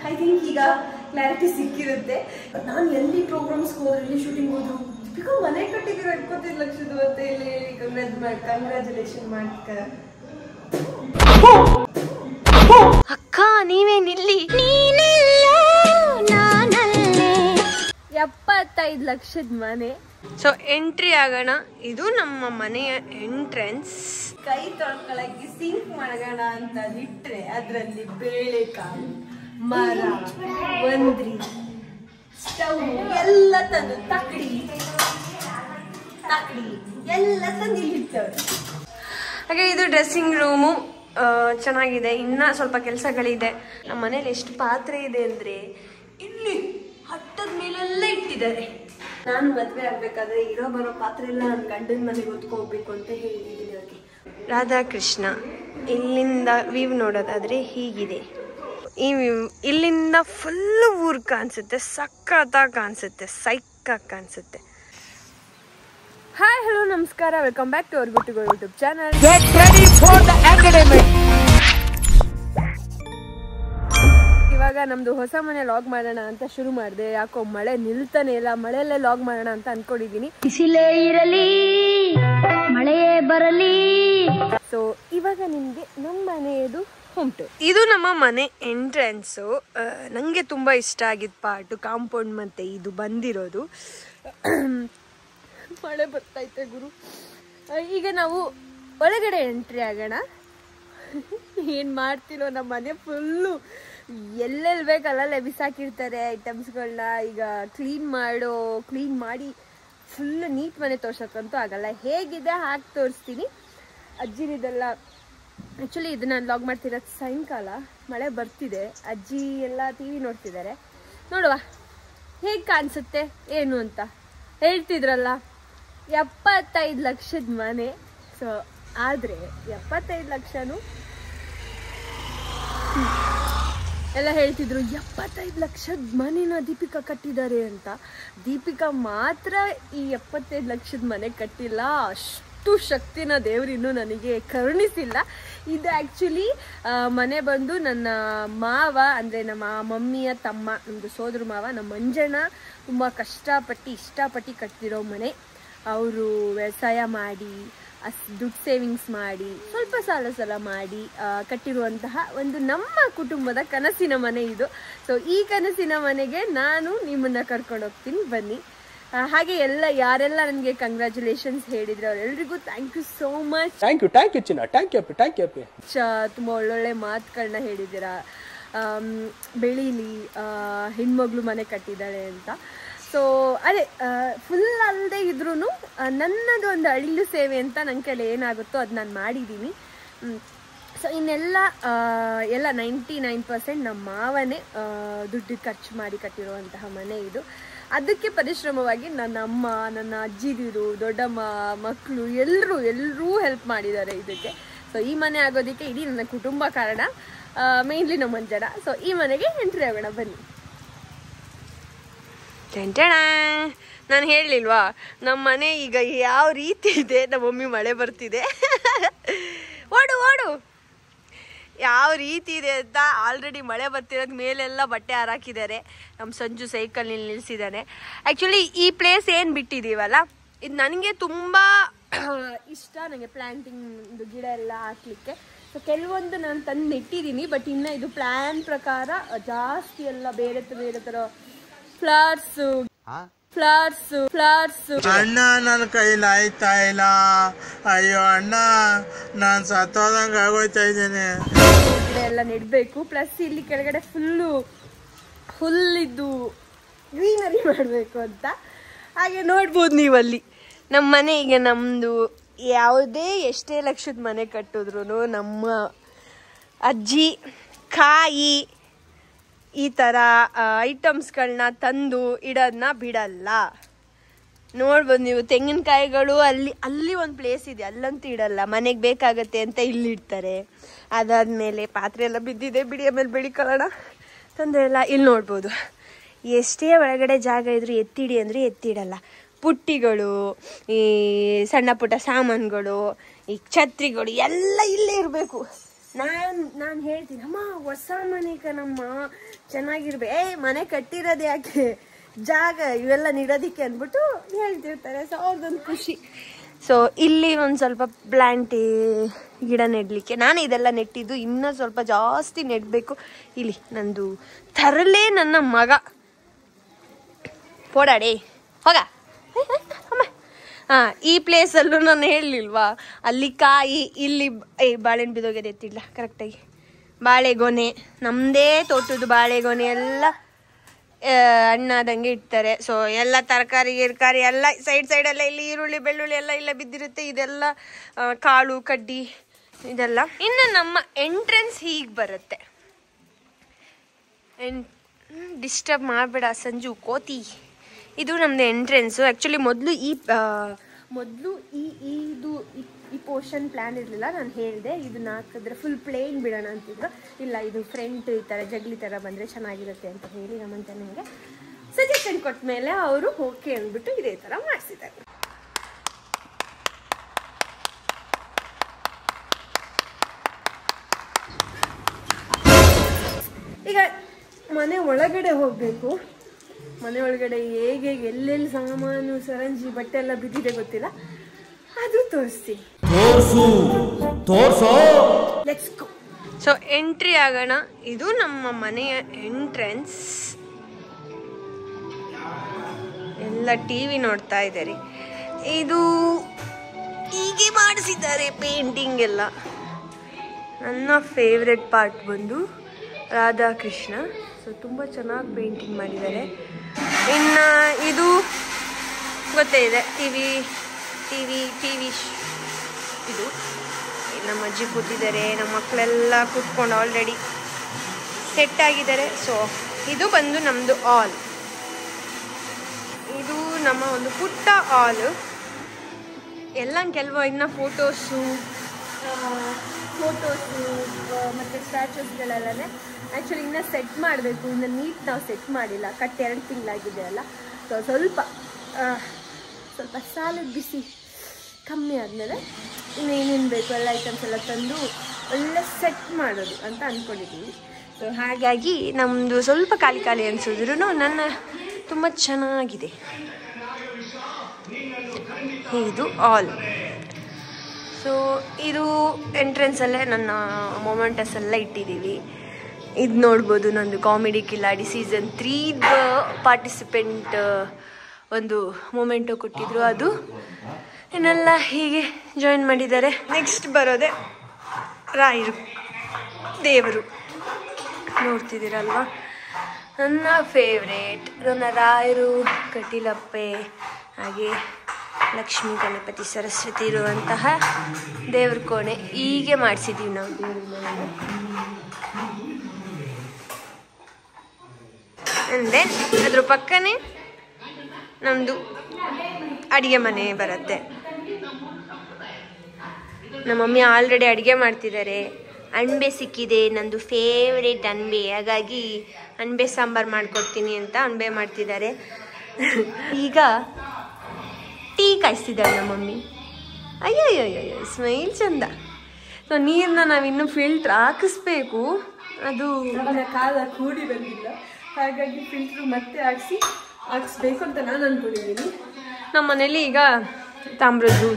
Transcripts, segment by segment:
I think ಈಗ clarity ಸಿಕ್ಕಿರುತ್ತೆ. ನಾನು ಎಲ್ಲಿ ಪ್ರೋಗ್ರಾಮ್ಸ್ಗೆ ಹೋದ್ರೆ ಎಲ್ಲಿ ಶೂಟಿಂಗ್ ಹೋದ್ರು ಬಿಕಾಸ್ ಮನೆ ಕಟ್ಟಿದ್ದೀರ 25 ಲಕ್ಷದ ಮತ್ತೆ ಇಲ್ಲಿ ಕಂಗ್ರ್ಯಾಚುಲೇಷನ್ ಮಾಡ್ಕ ಅಕ್ಕ ನೀವೇನಿಲ್ಲಿ 75 ಲಕ್ಷದ ಮನೆ. ಸೊ ಎಂಟ್ರಿ ಆಗೋಣ. ಇದು ನಮ್ಮ ಮನೆಯ ಎಂಟ್ರೆನ್ಸ್. ಕೈ ತೊಳ್ಕೊಳಕ್ಕೆ ಸಿಂಕ್ ಮಾಡೋಣ ಅಂತ ಇಟ್ರೆ ಅದರಲ್ಲಿ ಬೇಳೆಕಾಳು, ಮರ, ಒಂದ್ರಿ, ಸ್ಟವ್ ಎಲ್ಲ ತಂದು ತಕ್ಕಡಿ ಎಲ್ಲ ತಂದು ಇಲ್ಲಿರ್ತವೆ. ಹಾಗೆ ಇದು ಡ್ರೆಸ್ಸಿಂಗ್ ರೂಮು ಚೆನ್ನಾಗಿದೆ. ಇನ್ನ ಸ್ವಲ್ಪ ಕೆಲಸಗಳಿದೆ. ನಮ್ಮ ಮನೇಲಿ ಎಷ್ಟು ಪಾತ್ರೆ ಇದೆ ಅಂದ್ರೆ ಇಲ್ಲಿ ಹಟ್ಟದ ಮೇಲೆಲ್ಲ ಇಟ್ಟಿದ್ದಾರೆ. ನಾನು ಮದ್ವೆ ಆಗ್ಬೇಕಾದ್ರೆ ಇರೋ ಬರೋ ಪಾತ್ರೆ ಎಲ್ಲ ನನ್ನ ಗಂಡನ ಮನೆಗೆ ಹೊತ್ಕೋಬೇಕು ಅಂತ ಹೇಳಿದ್ದೀನಿ ಅವ್ರಿಗೆ. ರಾಧಾಕೃಷ್ಣ ಇಲ್ಲಿಂದ ವ್ಯೂ ನೋಡೋದಾದ್ರೆ ಹೀಗಿದೆ. ಈ ವ್ಯೂ ಇಲ್ಲಿಂದ ಫುಲ್ ಊರು ಕಾಣಿಸುತ್ತೆ. ಸಖತ್ತಾಗಿ ಕಾಣಿಸುತ್ತೆ, ಸೈಕಾಗಿ ಕಾಣಿಸುತ್ತೆ. ಹಾಯ್ ಹಲೋ ನಮಸ್ಕಾರ, welcome back to our Guttigo YouTube channel. ಇವಾಗ ನಮ್ದು ಹೊಸ ಮನೆ ಲಾಗ್ ಮಾಡೋಣ ಅಂತ ಶುರು ಮಾಡಿದೆ. ಯಾಕೋ ಮಳೆ ನಿಲ್ತಾನೆ ಇಲ್ಲ. ಮಳೆಯಲ್ಲೇ ಲಾಗ್ ಮಾಡೋಣ ಅಂತ ಅನ್ಕೊಂಡಿದೀನಿ. ಬಿಸಿಲೇ ಇರಲಿ ಮಳೆಯೇ ಬರಲಿ. ಸೊ ಇವಾಗ ನಿಮ್ಗೆ ನಮ್ಮ ಮನೆಯದು ಉಂಟು. ಇದು ನಮ್ಮ ಮನೆ ಎಂಟ್ರೆನ್ಸು. ನಂಗೆ ತುಂಬಾ ಇಷ್ಟ ಆಗಿದ್ ಪಾರ್ಟು ಕಾಂಪೌಂಡ್ ಮತ್ತೆ ಇದು ಬಂದಿರೋದು. ಮಳೆ ಬರ್ತೈತೆ ಗುರು. ಈಗ ನಾವು ಒಳಗಡೆ ಎಂಟ್ರಿ ಆಗೋಣ. ಏನ್ ಮಾಡ್ತೀನೋ, ನಮ್ಮ ಮನೆ ಫುಲ್ಲು ಎಲ್ಲೆಲ್ಲಿ ಬೇಕಲ್ಲೇ ಬಿಸಾಕಿರ್ತಾರೆ ಐಟಮ್ಸ್ಗಳನ್ನ. ಈಗ ಕ್ಲೀನ್ ಮಾಡಿ ಫುಲ್ ನೀಟ್ ಮನೆ ತೋರ್ಸಕ್ಕಂತೂ ಆಗಲ್ಲ. ಹೇಗಿದೆ ಹಾಕಿ ತೋರಿಸ್ತೀನಿ. ಅಜ್ಜಿನಿದೆಲ್ಲ ಆ್ಯಕ್ಚುಲಿ ಇದು ನಾನು ಲಾಗ್ ಮಾಡ್ತಿರೋದು ಸಾಯಂಕಾಲ. ಮಳೆ ಬರ್ತಿದೆ. ಅಜ್ಜಿ ಎಲ್ಲ ಟಿ ವಿ ನೋಡ್ತಿದ್ದಾರೆ. ನೋಡುವ ಹೇಗೆ ಕಾಣಿಸುತ್ತೆ ಏನು ಅಂತ. ಹೇಳ್ತಿದ್ರಲ್ಲ 75 ಲಕ್ಷದ ಮನೆ. ಸೊ ಆದರೆ 75 ಲಕ್ಷನೂ ಎಲ್ಲ ಹೇಳ್ತಿದ್ರು 75 ಲಕ್ಷದ ಮನೆನ ದೀಪಿಕಾ ಕಟ್ಟಿದ್ದಾರೆ ಅಂತ. ದೀಪಿಕಾ ಮಾತ್ರ ಈ 75 ಲಕ್ಷದ ಮನೆ ಕಟ್ಟಿಲ್ಲ. ಅಷ್ಟು ಶಕ್ತಿನ ದೇವರಿನ್ನೂ ನನಗೆ ಕರುಣಿಸಿಲ್ಲ. ಇದು ಆ್ಯಕ್ಚುಲಿ ಮನೆ ಬಂದು ನನ್ನ ಮಾವ ಅಂದರೆ ನಮ್ಮ ಮಮ್ಮಿಯ ತಮ್ಮ, ನಮ್ಮದು ಸೋದರ ಮಾವ, ನಮ್ಮ ಮಂಜಣ್ಣ ತುಂಬ ಇಷ್ಟಪಟ್ಟು ಕಟ್ತಿರೋ ಮನೆ. ಅವರು ವ್ಯವಸಾಯ ಮಾಡಿ ದುಡ್ಡು ಸೇವಿಂಗ್ಸ್ ಮಾಡಿ ಸ್ವಲ್ಪ ಸಾಲ ಮಾಡಿ ಕಟ್ಟಿರುವಂತಹ ಒಂದು ನಮ್ಮ ಕುಟುಂಬದ ಕನಸಿನ ಮನೆ ಇದು. ಸೊ ಈ ಕನಸಿನ ಮನೆಗೆ ನಾನು ನಿಮ್ಮನ್ನ ಕರ್ಕೊಂಡು ಹೋಗ್ತೀನಿ, ಬನ್ನಿ. ಹಾಗೆ ಯಾರೆಲ್ಲ ನನಗೆ ಕಂಗ್ರ್ಯಾಚುಲೇಷನ್ಸ್ ಹೇಳಿದ್ರು ಅವರೆಲ್ಲರಿಗೂ thank you so much. Thank you ಚಿನ್ನ, ಥ್ಯಾಂಕ್ ಯು. ತುಂಬ ಒಳ್ಳೊಳ್ಳೆ ಮಾತುಗಳನ್ನ ಹೇಳಿದ್ದೀರಾ. ಬೆಳೀಲಿ, ಹೆಣ್ಮಗಳು ಮನೆ ಕಟ್ಟಿದ್ದಾಳೆ ಅಂತ. ಸೊ ಅದೇ ಫುಲ್ ಅಲ್ಲದೆ ಇದ್ರೂ ನನ್ನದು ಒಂದು ಅಳಿಲು ಸೇವೆ ಅಂತ ನನ್ನ ಕೈಲಿ ಏನಾಗುತ್ತೋ ಅದು ನಾನು ಮಾಡಿದ್ದೀನಿ. ಸೊ ಇನ್ನೆಲ್ಲ 99% ನಮ್ಮ ಮಾವನೇ ದುಡ್ಡು ಖರ್ಚು ಮಾಡಿ ಕಟ್ಟಿರುವಂತಹ ಮನೆ ಇದು. ಅದಕ್ಕೆ ಪರಿಶ್ರಮವಾಗಿ ನನ್ನ ಅಮ್ಮ, ನನ್ನ ಅಜ್ಜಿದಿರು, ದೊಡ್ಡಮ್ಮ ಮಕ್ಕಳು ಎಲ್ಲರೂ ಹೆಲ್ಪ್ ಮಾಡಿದ್ದಾರೆ ಇದಕ್ಕೆ. ಸೊ ಈ ಮನೆ ಆಗೋದಕ್ಕೆ ಇಡೀ ನನ್ನ ಕುಟುಂಬ ಕಾರಣ, ಮೇನ್ಲಿ ನಮ್ಮ ಮಂಜಣ್ಣ. ಸೊ ಈ ಮನೆಗೆ ಎಂಟ್ರಿ ಆಗೋಣ ಬನ್ನಿ. ನಾನು ಹೇಳಲಿಲ್ವಾ ನಮ್ಮ ಮನೆ ಈಗ ಯಾವ ರೀತಿ ಇದೆ. ನಮ್ಮ ಮಮ್ಮಿ ಮಳೆ ಬರ್ತಿದೆ ಓಡು ಯಾವ ರೀತಿ ಇದೆ ಅಂತ. ಆಲ್ರೆಡಿ ಮಳೆ ಬರ್ತಿರೋದು ಮೇಲೆಲ್ಲ ಬಟ್ಟೆ ಹಾರಾಕಿದ್ದಾರೆ. ನಮ್ಮ ಸಂಜು ಸೈಕಲ್ ನಿಲ್ಲಿಸಿದ್ದಾನೆ. ಆ್ಯಕ್ಚುಲಿ ಈ ಪ್ಲೇಸ್ ಏನು ಬಿಟ್ಟಿದ್ದೀವಲ್ಲ, ಇದು ನನಗೆ ತುಂಬ ಇಷ್ಟ. ನನಗೆ ಪ್ಲ್ಯಾಂಟಿಂಗ್ ಗಿಡ ಎಲ್ಲ ಹಾಕ್ಲಿಕ್ಕೆ. ಸೊ ಕೆಲವೊಂದು ನಾನು ತಂದು ನೆಟ್ಟಿದ್ದೀನಿ. ಬಟ್ ಇನ್ನು ಇದು ಪ್ಲ್ಯಾನ್ ಪ್ರಕಾರ ಜಾಸ್ತಿ ಎಲ್ಲ ಬೇರೆ ಥರ ಫ್ಲವರ್ಸು. ಅಣ್ಣ ನನ್ನ ಕೈಲಿ ಆಯ್ತಾ ಇಲ್ಲ. ಅಯ್ಯೋ ಅಣ್ಣ, ನಾನು ಸತ್ತೋದಂಗ ಆಗೋಯ್ತಾ ಇದ್ದೇನೆ. ಗಿಡ ಎಲ್ಲ ನೆಡ್ಬೇಕು. ಪ್ಲಸ್ ಇಲ್ಲಿ ಕೆಳಗಡೆ ಫುಲ್ಲಿದ್ದು ಗ್ರೀನರಿ ಮಾಡಬೇಕು ಅಂತ. ಹಾಗೆ ನೋಡ್ಬೋದು ನೀವು ಅಲ್ಲಿ ನಮ್ಮ ಮನೆ. ಈಗ ನಮ್ಮದು ಎಷ್ಟೇ ಲಕ್ಷದ ಮನೆ ಕಟ್ಟಿದ್ರು ನಮ್ಮ ಅಜ್ಜಿ ಕಾಯಿ ಈ ಥರ ಐಟಮ್ಸ್ಗಳನ್ನ ತಂದು ಇಡೋದನ್ನ ಬಿಡಲ್ಲ. ನೋಡ್ಬೋದು ನೀವು, ತೆಂಗಿನಕಾಯಿಗಳು ಅಲ್ಲಿ ಒಂದು ಪ್ಲೇಸ್ ಇದೆ, ಅಲ್ಲಂತೂ ಇಡಲ್ಲ. ಮನೆಗೆ ಬೇಕಾಗತ್ತೆ ಅಂತ ಇಲ್ಲಿಡ್ತಾರೆ. ಅದಾದಮೇಲೆ ಪಾತ್ರೆ ಎಲ್ಲ ಬಿದ್ದಿದೆ, ಬಿಡಿ ಆಮೇಲೆ ಬೆಳಿಕೊಳ್ಳೋಣ, ತೊಂದರೆ ಇಲ್ಲ. ಇಲ್ಲಿ ನೋಡ್ಬೋದು ಎಷ್ಟೇ ಒಳಗಡೆ ಜಾಗ ಇದ್ರೂ ಎತ್ತಿಡಿ ಅಂದರೆ ಎತ್ತಿಡಲ್ಲ. ಪುಟ್ಟಿಗಳು, ಈ ಸಣ್ಣ ಪುಟ್ಟ ಸಾಮಾನುಗಳು, ಈ ಛತ್ರಿಗಳು ಎಲ್ಲ ಇಲ್ಲೇ ಇರಬೇಕು. ನಾನು ಹೇಳ್ತೀನಿ ಅಮ್ಮ ಹೊಸ ಮನೆ ಕಣಮ್ಮ ಚೆನ್ನಾಗಿರ್ಬೇಕು, ಮನೆ ಕಟ್ಟಿರೋದು ಯಾಕೆ, ಜಾಗ ಇವೆಲ್ಲ ನೀಡೋದಿಕ್ಕೆ ಅಂದ್ಬಿಟ್ಟು ಹೇಳ್ತಿರ್ತಾರೆ. ಸೊ ಅವ್ರದ್ದೊಂದು ಖುಷಿ. ಸೊ ಇಲ್ಲಿ ಒಂದು ಸ್ವಲ್ಪ ಪ್ಲಾಂಟ್ ಗಿಡ ನೆಡಲಿಕ್ಕೆ ನಾನು ಇದೆಲ್ಲ ನೆಟ್ಟಿದ್ದು, ಇನ್ನೂ ಸ್ವಲ್ಪ ಜಾಸ್ತಿ ನೆಡಬೇಕು. ಇಲ್ಲಿ ನಂದು ತರಲೇ ನನ್ನ ಮಗ ಓಡಾಡಿ ಹೋಗ ಅಮ್ಮ. ಈ ಪ್ಲೇಸಲ್ಲೂ ನಾನು ಹೇಳಲಿಲ್ವಾ, ಅಲ್ಲಿ ಕಾಯಿ, ಇಲ್ಲಿ ಬಾಳೆಹಣ್ಣು ಬಿದ್ದೋಗ್ಯದ ಎತ್ತಿಡ್ಲ ಕರೆಕ್ಟಾಗಿ. ಬಾಳೆಗೊನೆ ನಮ್ಮದೇ ತೋಟದ ಬಾಳೆಗೊನೆ ಎಲ್ಲ ಹಣ್ಣಾದಂಗೆ ಇಡ್ತಾರೆ. ಸೊ ಎಲ್ಲ ತರಕಾರಿ ಗಿರ್ಕಾರಿ ಎಲ್ಲ ಸೈಡೆಲ್ಲ ಇಲ್ಲಿ ಈರುಳ್ಳಿ ಬೆಳ್ಳುಳ್ಳಿ ಎಲ್ಲ ಇಲ್ಲ ಬಿದ್ದಿರುತ್ತೆ. ಇದೆಲ್ಲ ಕಾಳು ಕಡ್ಡಿ ಇದೆಲ್ಲ. ಇನ್ನು ನಮ್ಮ ಎಂಟ್ರೆನ್ಸ್ ಹೀಗೆ ಬರುತ್ತೆ. ಡಿಸ್ಟರ್ಬ್ ಮಾಡಬೇಡ ಸಂಜು ಕೋತಿ. ಇದು ನಮ್ಮದು ಎಂಟ್ರೆನ್ಸು. ಆ್ಯಕ್ಚುಲಿ ಮೊದಲು ಈ ಪೋರ್ಷನ್ ಪ್ಲ್ಯಾನ್ ಇರಲಿಲ್ಲ. ನಾನು ಹೇಳಿದೆ ಇದನ್ನ ಹಾಕಿದ್ರೆ ಫುಲ್ ಪ್ಲೇನ್ ಬಿಡೋಣ ಅಂತಿದ್ರು. ಇಲ್ಲ, ಇದು ಫ್ರಂಟ್ ಈ ಥರ ಜಗ್ಲಿ ಥರ ಬಂದರೆ ಚೆನ್ನಾಗಿರುತ್ತೆ ಅಂತ ಹೇಳಿ ನಮ್ಮಂತ ನನಗೆ ಸಜೆಷನ್ ಕೊಟ್ಟ ಮೇಲೆ ಅವರು ಓಕೆ ಅಂದ್ಬಿಟ್ಟು ಇದೇ ಥರ ಮಾಡಿಸಿದ್ದಾರೆ. ಈಗ ಮನೆ ಒಳಗಡೆ ಹೋಗಬೇಕು. ಮನೆ ಒಳಗಡೆ ಹೇಗೆ ಎಲ್ಲೆಲ್ಲಿ ಸಾಮಾನು ಸರಂಜಿ ಬಟ್ಟೆ ಎಲ್ಲ ಬಿದ್ದಿದೆ ಗೊತ್ತಿಲ್ಲ, ಅದು ತೋರಿಸ್ತೀನಿ. Let's go. ಸೊ ಎಂಟ್ರಿ ಆಗೋಣ. ಇದು ನಮ್ಮ ಮನೆಯ ಎಂಟ್ರೆನ್ಸ್. ಎಲ್ಲ ಟಿವಿ ನೋಡ್ತಾ ಇದ್ದಾರೆ. ಇದು ಹೀಗೆ ಮಾಡಿಸಿದ್ದಾರೆ ಪೇಂಟಿಂಗ್ ಎಲ್ಲ. ನನ್ನ ಫೇವ್ರೆಟ್ ಪಾರ್ಟ್ ಬಂದು ರಾಧಾಕೃಷ್ಣ. ಸೊ ತುಂಬ ಚೆನ್ನಾಗಿ ಪೇಂಟಿಂಗ್ ಮಾಡಿದ್ದಾರೆ. ಇನ್ನು ಇದು ಗೊತ್ತೇ ಇದೆ ಟಿವಿ ಇದು. ನಮ್ಮ ಅಜ್ಜಿ ಕೂತಿದ್ದಾರೆ, ನಮ್ಮ ಮಕ್ಕಳೆಲ್ಲ ಕೂತ್ಕೊಂಡು ಆಲ್ರೆಡಿ ಸೆಟ್ ಆಗಿದ್ದಾರೆ. ಸೊ ಇದು ಬಂದು ನಮ್ಮದು ಹಾಲ್. ಇದು ನಮ್ಮ ಒಂದು ಪುಟ್ಟ ಹಾಲು. ಎಲ್ಲ ಕೆಲವು ಇನ್ನು ಫೋಟೋಸು ಮತ್ತು ಸ್ಟ್ಯಾಚುಸ್ಗಳೆಲ್ಲನೇ ಆ್ಯಕ್ಚುಲಿ ಇನ್ನೂ ಸೆಟ್ ಮಾಡಬೇಕು. ಇನ್ನು ನೀಟ್ ನಾವು ಸೆಟ್ ಮಾಡಿಲ್ಲ, ಕಟ್ 2 ತಿಂಗಳಾಗಿದೆ ಅಲ್ಲ. ಸೊ ಸ್ವಲ್ಪ ಸಾಲದ ಬಿಸಿ ಕಮ್ಮಿ ಆದಮೇಲೆ ಇನ್ನೇನೇನು ಬೇಕು ಎಲ್ಲ ಐಟಮ್ಸ್ ಎಲ್ಲ ತಂದು ಒಳ್ಳೆ ಸೆಟ್ ಮಾಡೋದು ಅಂತ ಅಂದ್ಕೊಂಡಿದ್ದೀವಿ. ಸೊ ಹಾಗಾಗಿ ನಮ್ಮದು ಸ್ವಲ್ಪ ಖಾಲಿ ಅನಿಸಿದ್ರು ನನ್ನ ತುಂಬ ಚೆನ್ನಾಗಿದೆ. ಇದು ಹಾಲ್. ಸೊ ಇದು ಎಂಟ್ರೆನ್ಸಲ್ಲೇ ನನ್ನ ಮೊಮೆಂಟಸ್ ಎಲ್ಲ ಇಟ್ಟಿದ್ದೀವಿ. ಇದು ನೋಡ್ಬೋದು, ನಂದು ಕಾಮಿಡಿ ಕಿಲಾಡಿ ಸೀಸನ್ 3 ಪಾರ್ಟಿಸಿಪೆಂಟ್ ಒಂದು ಮೊಮೆಂಟು ಕೊಟ್ಟಿದ್ರು. ಅದು ಇನ್ನೆಲ್ಲ ಹೀಗೆ ಜಾಯಿನ್ ಮಾಡಿದ್ದಾರೆ. ನೆಕ್ಸ್ಟ್ ಬರೋದೆ ರಾಯರು ದೇವರು. ನೋಡ್ತಿದ್ದೀರಲ್ವ, ನನ್ನ ಫೇವ್ರೇಟ್ ನನ್ನ ರಾಯರು, ಕಟೀಲಪ್ಪೆ, ಹಾಗೆ ಲಕ್ಷ್ಮೀ ಗಣಪತಿ ಸರಸ್ವತಿ ಇರುವಂತಹ ದೇವ್ರ ಕೋಣೆ ಹೀಗೆ ಮಾಡಿಸಿದ್ದೀವಿ ನಾವು ದೇವ್ರ ಮನೆ. ಆ್ಯಂಡ್ ದೆನ್ ಅದ್ರ ಪಕ್ಕನೇ ನಮ್ಮದು ಅಡುಗೆ ಮನೆ ಬರುತ್ತೆ. ನಮ್ಮ ಮಮ್ಮಿ ಆಲ್ರೆಡಿ ಅಡುಗೆ ಮಾಡ್ತಿದ್ದಾರೆ. ಅಣಬೆ ಸಿಕ್ಕಿದೆ, ನಂದು ಫೇವ್ರೇಟ್ ಅಣಬೆ. ಹಾಗಾಗಿ ಅಣಬೆ ಸಾಂಬಾರು ಮಾಡ್ಕೊಡ್ತೀನಿ ಅಂತ ಅಣಬೆ ಮಾಡ್ತಿದ್ದಾರೆ. ಈಗ ಟೀ ಕಾಯಿಸ್ತಿದ್ದಾರೆ ನಮ್ಮ ಮಮ್ಮಿ. ಅಯ್ಯಯ್ಯಯ್ಯೋ ಸ್ಮೈಲ್ ಚಂದ. ಸೊ ನೀರನ್ನ ನಾವಿನ್ನೂ ಫಿಲ್ಟ್ರ್ ಹಾಕಿಸ್ಬೇಕು. ಅದು ಕಾಲ ಕೂಡಿ ಬಂದಿಲ್ಲ, ಹಾಗಾಗಿ ಫಿಲ್ಟ್ರು ಮತ್ತೆ ಹಾಕಿಸ್ಬೇಕು ಅಂತ ನಾನು ಅಂದ್ಕೊಂಡಿದ್ದೀನಿ. ನಮ್ಮ ಮನೇಲಿ ಈಗ ತಾಮ್ರದ್ದು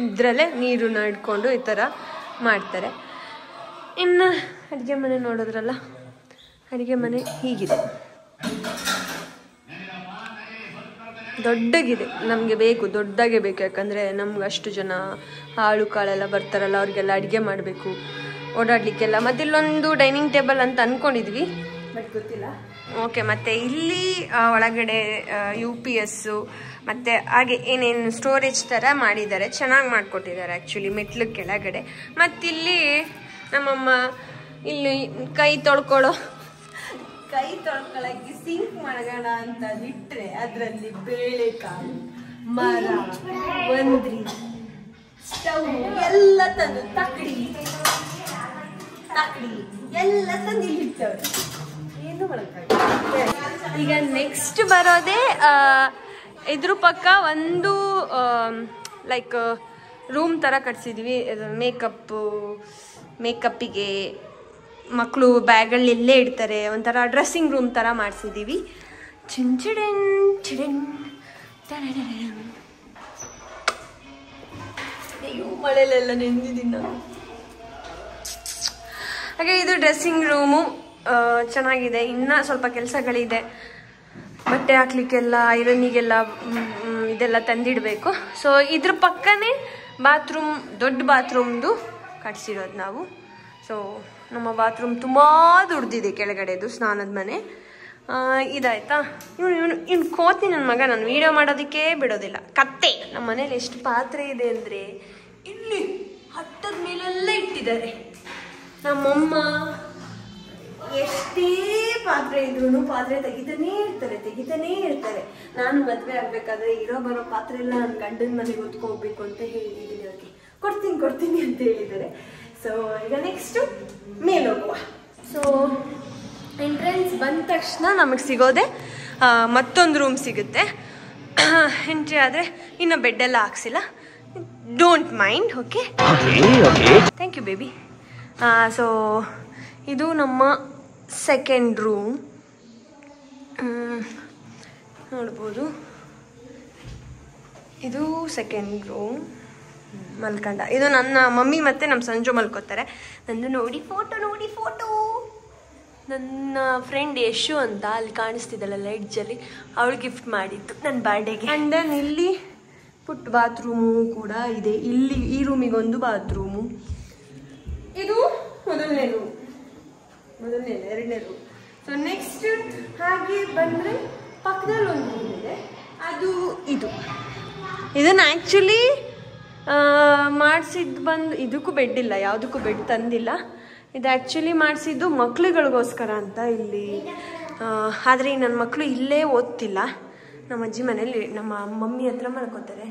ಇದರಲ್ಲೇ ನೀರನ್ನ ಇಟ್ಕೊಂಡು ಈ ಥರ ಮಾಡ್ತಾರೆ. ಇನ್ನು ಅಡುಗೆ ಮನೆ ನೋಡಿದ್ರಲ್ಲ, ಅಡುಗೆ ಮನೆ ಹೀಗಿದೆ, ದೊಡ್ಡಗಿದೆ. ನಮಗೆ ಬೇಕು, ದೊಡ್ಡದಾಗೆ ಬೇಕು. ಯಾಕಂದರೆ ನಮ್ಗೆ ಅಷ್ಟು ಜನ ಆಳು ಕಾಳೆಲ್ಲ ಬರ್ತಾರಲ್ಲ, ಅವ್ರಿಗೆಲ್ಲ ಅಡುಗೆ ಮಾಡಬೇಕು, ಓಡಾಡಲಿಕ್ಕೆಲ್ಲ. ಮತ್ತು ಇಲ್ಲೊಂದು ಡೈನಿಂಗ್ ಟೇಬಲ್ ಅಂತ ಅಂದ್ಕೊಂಡಿದ್ವಿ, ಬಟ್ ಗೊತ್ತಿಲ್ಲ. ಓಕೆ, ಮತ್ತು ಇಲ್ಲಿ ಒಳಗಡೆ UPS ಮತ್ತು ಹಾಗೆ ಏನೇನು ಸ್ಟೋರೇಜ್ ಥರ ಮಾಡಿದ್ದಾರೆ. ಚೆನ್ನಾಗಿ ಮಾಡಿಕೊಟ್ಟಿದ್ದಾರೆ ಆ್ಯಕ್ಚುಲಿ ಮೆಟ್ಲು ಕೆಳಗಡೆ. ಮತ್ತಿಲ್ಲಿ ನಮ್ಮಮ್ಮ ಇಲ್ಲಿ ಕೈ ತೊಳ್ಕೊಳ್ಳೋಕ್ಕೆ ಸಿಂಕ್ ಮಾಡೋಣ ಅಂತ ಇಟ್ಟರೆ ಅದರಲ್ಲಿ ಬೇಳೆಕಾಳು, ಮರ, ಒಂದ್ರಿ, ಸ್ಟವ್ ಎಲ್ಲ ತಂದು ತಕ್ಕಡಿ ಎಲ್ಲ ತಂದು ಇಲ್ಲಿಟ್ಟವ್ರೆ. ಏನು ಮಾಡೋಕ್ಕಾಗಲ್ಲ. ಈಗ ನೆಕ್ಸ್ಟ್ ಬರೋದೇ ಇದ್ರ ಪಕ್ಕ ಒಂದು ಲೈಕ್ ರೂಮ್ ಥರ ಕಟ್ಸಿದ್ವಿ. ಮೇಕಪ್ಪು ಮೇಕಪ್ಪಿಗೆ ಮಕ್ಕಳು ಬ್ಯಾಗ್ಗಳು ಇಲ್ಲೇ ಇಡ್ತಾರೆ, ಒಂಥರ ಡ್ರೆಸ್ಸಿಂಗ್ ರೂಮ್ ಥರ ಮಾಡಿಸಿದ್ದೀವಿ. ಚಿಂಚಿಡೆನ್ ಚಿಡೆನ್ ಅಯ್ಯೋ ಮಳೆಲೆಲ್ಲ ನೆಂದಿದ್ದೀನಿ ನಾನು. ಹಾಗೆ ಇದು ಡ್ರೆಸ್ಸಿಂಗ್ ರೂಮು ಚೆನ್ನಾಗಿದೆ. ಇನ್ನೂ ಸ್ವಲ್ಪ ಕೆಲಸಗಳಿದೆ, ಬಟ್ಟೆ ಹಾಕ್ಲಿಕ್ಕೆಲ್ಲ, ಐರನ್ನಿಗೆಲ್ಲ ಇದೆಲ್ಲ ತಂದಿಡಬೇಕು. ಸೊ ಇದ್ರ ಪಕ್ಕನೇ ಬಾತ್ರೂಮ್, ದೊಡ್ಡ ಬಾತ್ರೂಮ್ದು ಕಟ್ಸಿರೋದು ನಾವು. ಸೊ ನಮ್ಮ ಬಾತ್ರೂಮ್ ತುಂಬ ದೊಡ್ಡದಿದೆ, ಕೆಳಗಡೆದು ಸ್ನಾನದ ಮನೆ. ಇದಾಯ್ತಾ. ಇವ್ನು ಕೋತಿ ನನ್ನ ಮಗ, ನಾನು ವೀಡಿಯೋ ಮಾಡೋದಕ್ಕೆ ಬಿಡೋದಿಲ್ಲ. ಕತ್ತೆ. ನಮ್ಮ ಮನೇಲಿ ಎಷ್ಟು ಪಾತ್ರೆ ಇದೆ ಅಂದರೆ ಇಲ್ಲಿ ಹಟ್ಟದ ಮೇಲೆಲ್ಲ ಇಟ್ಟಿದ್ದಾರೆ. ನಮ್ಮಮ್ಮ ಎಷ್ಟೇ ಪಾತ್ರೆ ಇದ್ರೂ ಪಾತ್ರೆ ತೆಗಿತಾನೇ ಇರ್ತಾರೆ. ನಾನು ಮದುವೆ ಆಗ್ಬೇಕಾದ್ರೆ ಇರೋ ಬರೋ ಪಾತ್ರೆ ಎಲ್ಲ ನನ್ನ ಗಂಡನ ಮನೆಗೆ ಹೊತ್ಕೋಬೇಕು ಅಂತ ಹೇಳಿದ್ದೀನಿ. ಅವ್ರಿಗೆ ಕೊಡ್ತೀನಿ ಅಂತ ಹೇಳಿದ್ದಾರೆ. ಸೊ ಈಗ ನೆಕ್ಸ್ಟು ಮೇಲೆ ಹೋಗುವ. ಸೊ ಎಂಟ್ರೆನ್ಸ್ ಬಂದ ತಕ್ಷಣ ನಮಗೆ ಸಿಗೋದೆ ಮತ್ತೊಂದು ರೂಮ್ ಸಿಗುತ್ತೆ. ಎಂಟ್ರಿ ಆದರೆ ಇನ್ನು ಬೆಡ್ಡೆಲ್ಲ ಹಾಕ್ಸಿಲ್ಲ, don't mind. Okay, thank you baby. So ಇದು ನಮ್ಮ ಸೆಕೆಂಡ್ ರೂಮ್ ನೋಡ್ಬೋದು. ಇದು ಸೆಕೆಂಡ್ ರೂಮ್ ಮಲ್ಕೊಂಡ. ಇದು ನನ್ನ ಮಮ್ಮಿ ಮತ್ತು ನಮ್ಮ ಸಂಜು ಮಲ್ಕೋತಾರೆ. ನಂದು ನೋಡಿ ಫೋಟೋ ನನ್ನ ಫ್ರೆಂಡ್ ಯಶು ಅಂತ ಅಲ್ಲಿ ಕಾಣಿಸ್ತಿದ್ದಲ್ಲ ಲೈಟ್ಜಲ್ಲಿ, ಅವಳು ಗಿಫ್ಟ್ ಮಾಡಿತ್ತು ನನ್ನ ಬರ್ಡೇಗೆ. ಆ್ಯಂಡ್ ದೆನ್ ಇಲ್ಲಿ ಪುಟ್ಟ ಬಾತ್ರೂಮು ಕೂಡ ಇದೆ. ಇಲ್ಲಿ ಈ ರೂಮಿಗೊಂದು ಬಾತ್ರೂಮು. ಇದು ಮೊದಲನೇ ರೂಮ್, ಎರಡನೇ ರೂಮ್. ಸೊ ನೆಕ್ಸ್ಟ್ ಹಾಗೆ ಬಂದರೆ ಪಕ್ಕದಲ್ಲಿ ಒಂದು ರೂಮ್ ಇದೆ, ಅದು ಇದನ್ನು ಆ್ಯಕ್ಚುಲಿ ಮಾಡಿಸಿದ್ದು ಬಂದು, ಇದಕ್ಕೂ ಬೆಡ್ ಇಲ್ಲ, ಯಾವುದಕ್ಕೂ ಬೆಡ್ ತಂದಿಲ್ಲ. ಇದು ಆ್ಯಕ್ಚುಲಿ ಮಾಡಿಸಿದ್ದು ಮಕ್ಳುಗಳಿಗೋಸ್ಕರ ಅಂತ ಇಲ್ಲಿ. ಆದರೆ ನನ್ನ ಮಕ್ಕಳು ಇಲ್ಲೇ ಓದ್ತಿಲ್ಲ, ನಮ್ಮ ಅಜ್ಜಿ ಮನೇಲಿ ನಮ್ಮ ಮಮ್ಮಿ ಹತ್ರ ಮಲ್ಕೋತಾರೆ.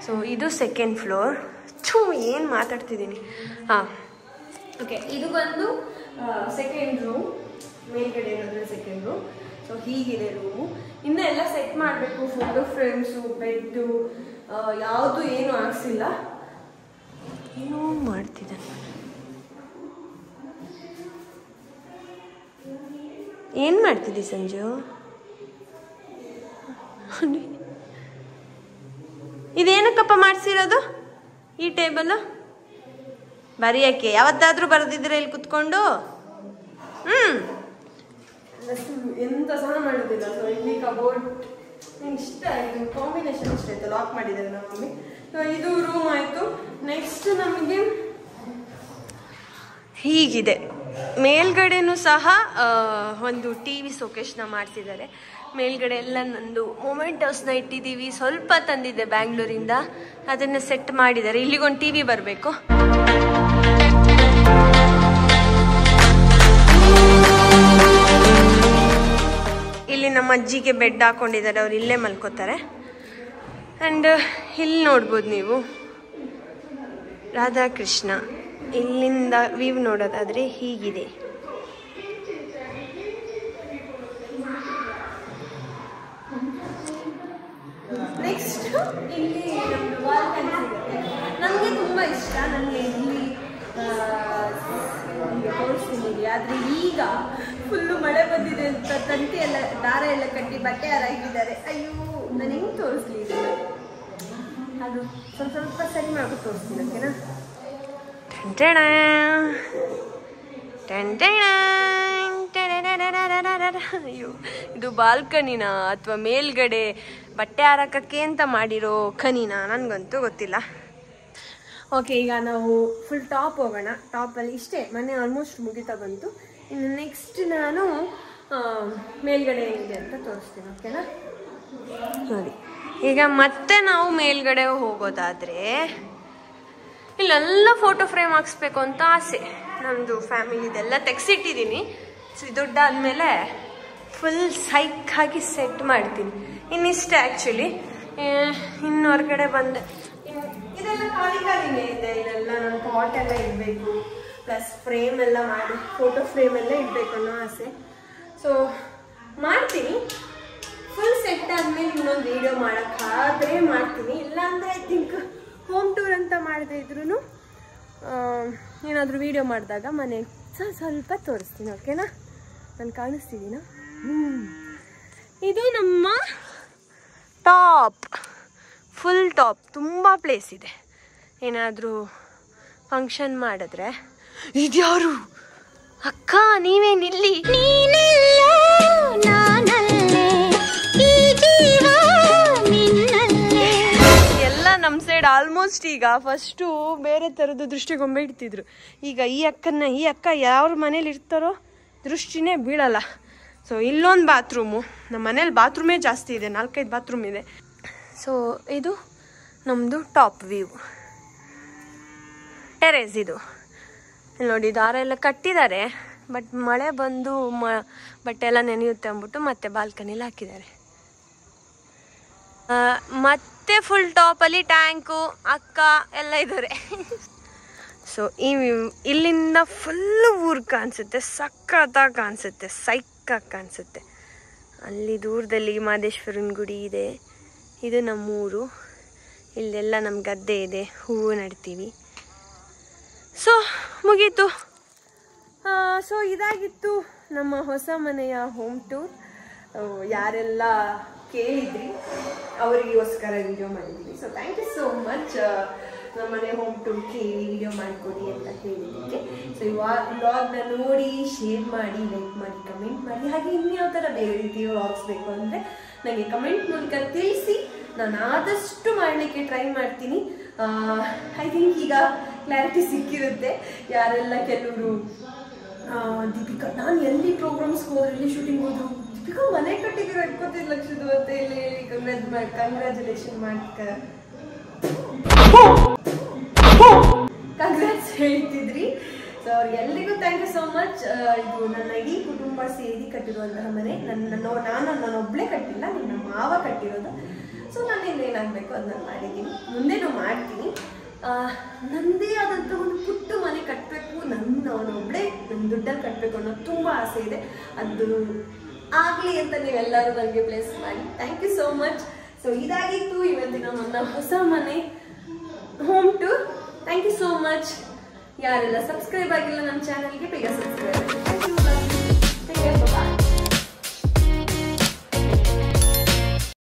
ಸೊ ಇದು ಸೆಕೆಂಡ್ ಫ್ಲೋರ್. ಏನು ಮಾತಾಡ್ತಿದ್ದೀನಿ. ಓಕೆ, ಇದು ಬಂದು ಸೆಕೆಂಡ್ ರೂಮ್, ಮೇಲ್ಗಡೆ ಇರೋದ್ರೆ ಸೆಕೆಂಡ್ ರೂಮ್. ಸೊ ಹೀಗಿದೆ ರೂಮು. ಇನ್ನೂ ಎಲ್ಲ ಸೆಟ್ ಮಾಡಬೇಕು, ಫೋಟೋ ಫ್ರೇಮ್ಸು, ಬೆಡ್ಡು, ಯಾವುದು ಏನು ಹಾಕ್ಸಿಲ್ಲ. ಏನೋ ಮಾಡ್ತಿದ್ದಾನೆ. ಏನು ಮಾಡ್ತಿದ್ದಿ ಸಂಜು? ಇದೇನಕ್ಕಪ್ಪ ಮಾಡಿಸಿರೋದು ಈ ಟೇಬಲ್? ಬರೆಯೋಕ್ಕೆ ಯಾವತ್ತಾದರೂ ಬರೆದಿದ್ರೆ ಇಲ್ಲಿ ಕುತ್ಕೊಂಡು? ಎಂತ ಸಹ ಮಾಡೋದಿಲ್ಲ. ಸೊ ಇಲ್ಲಿ ಕಬೋರ್ಡ್ ಇಷ್ಟ ಆಯಿತು, ಕಾಂಬಿನೇಷನ್ ಇಷ್ಟ ಆಯಿತು, ಲಾಕ್ ಮಾಡಿದ್ದಾರೆ ನಮ್ಮ ಮಮ್ಮಿ. ಸೊ ಇದು ರೂಮ್ ಆಯಿತು. ನೆಕ್ಸ್ಟ್ ನಮಗೆ ಹೀಗಿದೆ. ಮೇಲ್ಗಡೆನೂ ಸಹ ಒಂದು TV ಶೋಕೇಶ್ನ ಮಾಡಿಸಿದ್ದಾರೆ. ಮೇಲ್ಗಡೆ ಎಲ್ಲ ನಂದು ಮೊಮೆಂಟೋಸ್ನ ಇಟ್ಟಿದ್ದೀವಿ. ಸ್ವಲ್ಪ ತಂದಿದ್ದೆ ಬ್ಯಾಂಗ್ಳೂರಿಂದ, ಅದನ್ನು ಸೆಟ್ ಮಾಡಿದ್ದಾರೆ. ಇಲ್ಲಿಗೊಂದು TV ಬರಬೇಕು. ಇಲ್ಲಿ ನಮ್ಮ ಅಜ್ಜಿಗೆ ಬೆಡ್ ಹಾಕೊಂಡಿದ್ದಾರೆ, ಅವ್ರು ಇಲ್ಲೇ ಮಲ್ಕೋತಾರೆ. ಆ್ಯಂಡ್ ಇಲ್ಲಿ ನೋಡ್ಬೋದು ನೀವು ರಾಧಾಕೃಷ್ಣ. ಇಲ್ಲಿಂದ ವ್ಯೂ ನೋಡೋದಾದರೆ ಹೀಗಿದೆ. ನೆಕ್ಸ್ಟ್ ಇಲ್ಲಿ ನಮ್ಮದು ಬಾಲ್ಕನಿ ಸಿಗುತ್ತೆ. ನನಗೆ ತುಂಬ ಇಷ್ಟ. ನನಗೆ ಇಲ್ಲಿ ತೋರಿಸ್ತೀನಿ. ಆದರೆ ಈಗ ಫುಲ್ಲು ಮಳೆ ಬಂದಿದೆ ಅಂತ ತಂತಿ ಎಲ್ಲ, ದಾರ ಎಲ್ಲ ಕಟ್ಟಿ ಬಟ್ಟೆ ಹಾಕಿದ್ದಾರೆ. ಅಯ್ಯೋ, ನಾನು ಹೆಂಗೆ ತೋರಿಸ್ಲಿ? ಅದು ಸ್ವಲ್ಪ ಸರಿ ಮಾಡ್ಬಿಟ್ಟು ತೋರಿಸ್ತೀನಿ, ಓಕೆನಾ? ಅಯ್ಯೋ, ಇದು ಬಾಲ್ಕನಿನ ಅಥವಾ ಮೇಲ್ಗಡೆ ಬಟ್ಟೆ ಹಾರಕ್ಕೆ ಅಂತ ಮಾಡಿರೋ ಖನಿನ ನನಗಂತೂ ಗೊತ್ತಿಲ್ಲ. ಓಕೆ, ಈಗ ನಾವು ಫುಲ್ ಟಾಪ್ ಹೋಗೋಣ. ಟಾಪಲ್ಲಿ ಇಷ್ಟೇ, ಮನೆ ಆಲ್ಮೋಸ್ಟ್ ಮುಗಿತಾ ಬಂತು. ಇನ್ನು ನೆಕ್ಸ್ಟ್ ನಾನು ಮೇಲ್ಗಡೆ ಹೆಂಗಿದೆ ಅಂತ ತೋರಿಸ್ತೀನಿ, ಓಕೆನಾ? ನೋಡಿ, ಈಗ ಮತ್ತೆ ನಾವು ಮೇಲ್ಗಡೆ ಹೋಗೋದಾದರೆ ಇಲ್ಲೆಲ್ಲ ಫೋಟೋ ಫ್ರೇಮ್ ಹಾಕ್ಸ್ಬೇಕು ಅಂತ ಆಸೆ. ನಮ್ಮದು ಫ್ಯಾಮಿಲಿದೆಲ್ಲ ತೆಗ್ಸಿಟ್ಟಿದ್ದೀನಿ. ಸೊ ದೊಡ್ಡಾದ್ಮೇಲೆ ಫುಲ್ ಸೈಕಾಗಿ ಸೆಟ್ ಮಾಡ್ತೀನಿ. ಇನ್ನಿಷ್ಟೇ ಆ್ಯಕ್ಚುಲಿ. ಇನ್ನು ಹೊರಗಡೆ ಬಂದೆ, ಇದೆಲ್ಲ ಖಾಲಿನೇ ಇದೆ. ಇದೆಲ್ಲ ನನ್ನ ಪಾಟ್ ಎಲ್ಲ ಇಡಬೇಕು, ಪ್ಲಸ್ ಫ್ರೇಮ್ ಎಲ್ಲ ಮಾಡಿ, ಫೋಟೋ ಫ್ರೇಮ್ ಎಲ್ಲ ಇಡಬೇಕು ಅನ್ನೋ ಆಸೆ. ಸೊ ಮಾಡ್ತೀನಿ. ಫುಲ್ ಸೆಟ್ ಆದಮೇಲೆ ಇನ್ನೊಂದು ವೀಡಿಯೋ ಮಾಡೋಕ್ಕಾದರೆ ಮಾಡ್ತೀನಿ. ಇಲ್ಲಾಂದರೆ ಐ ಥಿಂಕ್ ಹೋಮ್ ಟೂರ್ ಅಂತ ಮಾಡದೇ ಇದ್ರೂ ಏನಾದರೂ ವೀಡಿಯೋ ಮಾಡಿದಾಗ ಮನೆ ಸ್ವಲ್ಪ ತೋರಿಸ್ತೀನಿ. ಓಕೆನಾ? ನಾನು ಕಾಣಿಸ್ತಿದ್ದೀನಾ? ಇದು ನಮ್ಮ ಟಾಪ್, ಫುಲ್ ಟಾಪ್. ತುಂಬ ಪ್ಲೇಸ್ ಇದೆ. ಏನಾದರೂ ಫಂಕ್ಷನ್ ಮಾಡಿದ್ರೆ ಇದ್ಯಾರು ಅಕ್ಕ ನೀವೇನಿಲ್ಲಿ, ಎಲ್ಲ ನಮ್ಮ ಸೈಡ್ ಆಲ್ಮೋಸ್ಟ್ ಈಗ ಫಸ್ಟು ಬೇರೆ ಥರದ್ದು ದೃಷ್ಟಿಗೊಂಬೆ ಇಡ್ತಿದ್ರು. ಈಗ ಈ ಅಕ್ಕ ಯಾರ ಮನೇಲಿ ಇರ್ತಾರೋ ದೃಷ್ಟಿನೇ ಬೀಳಲ್ಲ. ಸೊ ಇಲ್ಲೊಂದು ಬಾತ್ರೂಮು, ನಮ್ಮ ಮನೇಲಿ ಬಾತ್ರೂಮೇ ಜಾಸ್ತಿ ಇದೆ, 4-5 ಬಾತ್ರೂಮ್ ಇದೆ. ಸೊ ಇದು ನಮ್ಮದು ಟಾಪ್ ವ್ಯೂ, ಟೆರೇಸ್. ಇದು ನೋಡಿ ದಾರ ಎಲ್ಲ ಕಟ್ಟಿದ್ದಾರೆ, ಬಟ್ ಮಳೆ ಬಂದು ಬಟ್ಟೆ ಎಲ್ಲ ನೆನೆಯುತ್ತೆ ಅಂದ್ಬಿಟ್ಟು ಮತ್ತೆ ಬಾಲ್ಕನಿಲಿ ಹಾಕಿದ್ದಾರೆ. ಮತ್ತೆ ಫುಲ್ ಟಾಪಲ್ಲಿ ಟ್ಯಾಂಕು ಅಕ್ಕ ಎಲ್ಲ ಇದ್ದಾರೆ. ಸೊ ಇಲ್ಲಿಂದ ಫುಲ್ಲು ಊರು ಕಾಣಿಸುತ್ತೆ, ಸಖತ್ತಾಗಿ ಕಾಣಿಸುತ್ತೆ, ಸೈಕಾಗಿ ಕಾಣಿಸುತ್ತೆ. ಅಲ್ಲಿ ದೂರದಲ್ಲಿ ಮಹದೇಶ್ವರನ ಗುಡಿ ಇದೆ. ಇದು ನಮ್ಮೂರು. ಇಲ್ಲೆಲ್ಲ ನಮ್ಮ ಗದ್ದೆ ಇದೆ, ಹೂವು ನೆಡ್ತೀವಿ. ಸೊ ಮುಗೀತು. ಸೊ ಇದಾಗಿತ್ತು ನಮ್ಮ ಹೊಸ ಮನೆಯ ಹೋಮ್ ಟೂರ್. ಯಾರೆಲ್ಲ ಕೇಳಿದ್ರಿ ಅವರಿಗೋಸ್ಕರ ವಿಡಿಯೋ ಮಾಡಿದ್ದೀವಿ. So thank you so much ನಮ್ಮನೆ ಹೋಮ್ ಟೂರ್ ಕೇಳಿ ವಿಡಿಯೋ ಮಾಡಿಕೊಡಿ ಅಂತ ಹೇಳಿದ್ದಕ್ಕೆ. ಸೊ ಈ ವ್ಲಾಗ್ನ ನೋಡಿ ಶೇರ್ ಮಾಡಿ, ಲೈಕ್ ಮಾಡಿ, ಕಮೆಂಟ್ ಮಾಡಿ. ಹಾಗೆ ಇನ್ಯಾವ ಥರ ಬೇರೆ ರೀತಿಯ ವ್ಲಾಗ್ಸ್ ಬೇಕು ಅಂದರೆ ನನಗೆ ಕಮೆಂಟ್ ಮೂಲಕ ತಿಳಿಸಿ. ನಾನು ಆದಷ್ಟು ಮಾಡಲಿಕ್ಕೆ ಟ್ರೈ ಮಾಡ್ತೀನಿ. ಐ ಥಿಂಕ್ ಈಗ ಕ್ಲಾರಿಟಿ ಸಿಕ್ಕಿರುತ್ತೆ. ಯಾರೆಲ್ಲ ಕೆಲವರು ದೀಪಿಕಾ ನಾನು ಎಲ್ಲಿ ಪ್ರೋಗ್ರಾಮ್ಸ್ಗೆ ಹೋದ್ರೆ, ಎಲ್ಲಿ ಶೂಟಿಂಗ್ ಹೋದ್ರು, ದೀಪಿಕಾ ಮನೆ ಕಟ್ಟಿದ್ದೀರ 25 ಲಕ್ಷದ ಅಂತ ಇಲ್ಲಿ ಕಂಗ್ರ್ಯಾಚುಲೇಷನ್ ಕಂಗ್ರ್ಯಾಟ್ಸ್ ಹೇಳ್ತಿದ್ರಿ. ಸೊ ಅವ್ರಿಗೆಲ್ಲರಿಗೂ ಥ್ಯಾಂಕ್ ಯು ಸೋ ಮಚ್. ಇದು ನನ್ನ ಇಡೀ ಕುಟುಂಬ ಸೇರಿ ಕಟ್ಟಿರುವಂತಹ ಮನೆ. ನಾನೊಬ್ಬಳೇ ಕಟ್ಟಿಲ್ಲ, ನನ್ನ ಮಾವ ಕಟ್ಟಿರೋದು. ಸೊ ನಾನೇನು ಏನಾಗಬೇಕು ಅದು ನಾನು ಮಾಡಿದ್ದೀನಿ, ಮುಂದೆನೂ ಮಾಡ್ತೀನಿ. ನನ್ನದೇ ಆದಂಥ ಒಂದು ಪುಟ್ಟ ಮನೆ ಕಟ್ಟಬೇಕು, ಅವನೊಬ್ಬಳೇ ನನ್ನ ದುಡ್ಡಲ್ಲಿ ಕಟ್ಟಬೇಕು ಅನ್ನೋದು ತುಂಬ ಆಸೆ ಇದೆ. ಅದು ಆಗಲಿ ಅಂತ ನೀವೆಲ್ಲರೂ ನನಗೆ ಪ್ಲೇಸ್ ಮಾಡಿ. Thank you so much. So ಇದಾಗಿತ್ತು ಇವತ್ತಿನ ನನ್ನ ಹೊಸ ಮನೆ home tour. Thank you so much. ಯಾರೆಲ್ಲ ಸಬ್ಸ್ಕ್ರೈಬ್ ಆಗಿಲ್ಲ ನಮ್ಮ ಚಾನಲ್ಗೆ ಬೇಗ ಸಬ್ಸ್ಕ್ರೈಬ್ ಮಾಡಿ. Thank you.